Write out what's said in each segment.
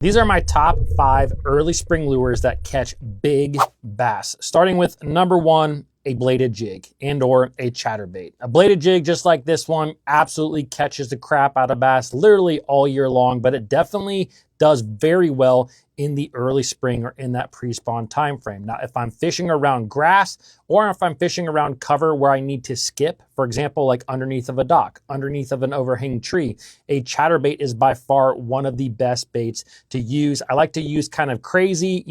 These are my top 5 early spring lures that catch big bass. Starting with number 1, a bladed jig and or a chatterbait. A bladed jig just like this one absolutely catches the crap out of bass literally all year long, but it definitely does very well in the early spring or in that pre-spawn time frame. Now, if I'm fishing around grass or if I'm fishing around cover where I need to skip, for example, like underneath of a dock, underneath of an overhanging tree, a chatterbait is by far one of the best baits to use. I like to use kind of crazy,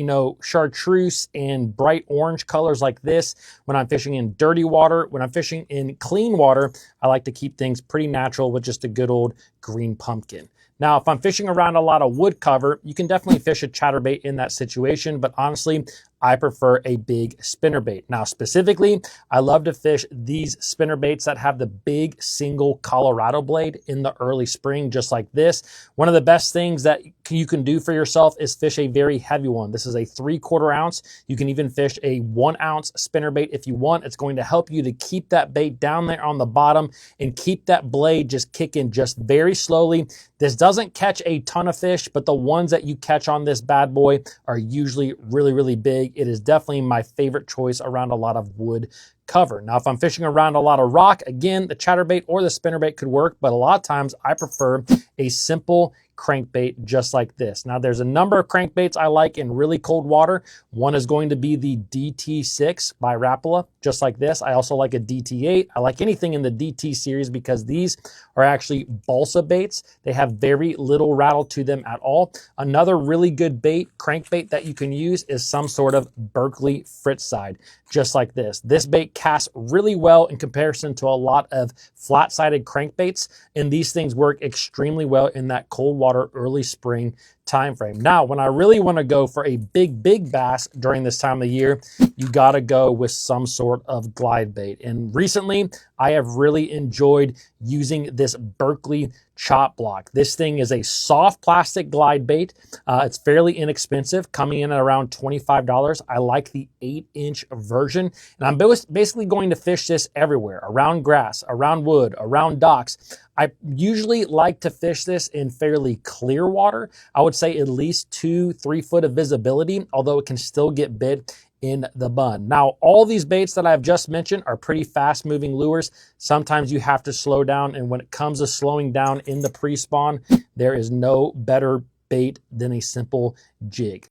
chartreuse and bright orange colors like this when I'm fishing in dirty water. When I'm fishing in clean water, I like to keep things pretty natural with just a good old green pumpkin. Now, if I'm fishing around a lot of wood cover, you can definitely fish a chatterbait in that situation, but honestly, I prefer a big spinnerbait. Now, specifically, I love to fish these spinnerbaits that have the big single Colorado blade in the early spring, just like this. One of the best things that you can do for yourself is fish a very heavy one. This is a 3/4 ounce. You can even fish a 1 ounce spinnerbait if you want. It's going to help you to keep that bait down there on the bottom and keep that blade just kicking just very slowly. This doesn't catch a ton of fish, but the ones that you catch on this bad boy are usually really, really big. It is definitely my favorite choice around a lot of wood cover. Now, if I'm fishing around a lot of rock, again, the chatterbait or the spinnerbait could work, but a lot of times I prefer a simple crankbait just like this. Now, there's a number of crankbaits I like in really cold water. One is going to be the DT6 by Rapala, just like this. I also like a DT8. I like anything in the DT series because these are actually balsa baits. They have very little rattle to them at all. Another really good crankbait that you can use is some sort of Berkeley Fritz side, just like this. This bait casts really well in comparison to a lot of flat-sided crankbaits, and these things work extremely well in that cold water early spring time frame. Now, when I really want to go for a big bass during this time of year, you got to go with some sort of glide bait. And recently, I have really enjoyed using this Berkeley chop block. This thing is a soft plastic glide bait. It's fairly inexpensive, coming in at around $25. I like the 8-inch version, and I'm basically going to fish this everywhere, around grass, around wood, around docks. I usually like to fish this in fairly clear water. I would say at least 2-3 foot of visibility, although it can still get bit in the bun. Now, all these baits that I've just mentioned are pretty fast moving lures. Sometimes you have to slow down, and when it comes to slowing down in the pre-spawn, there is no better bait than a simple jig.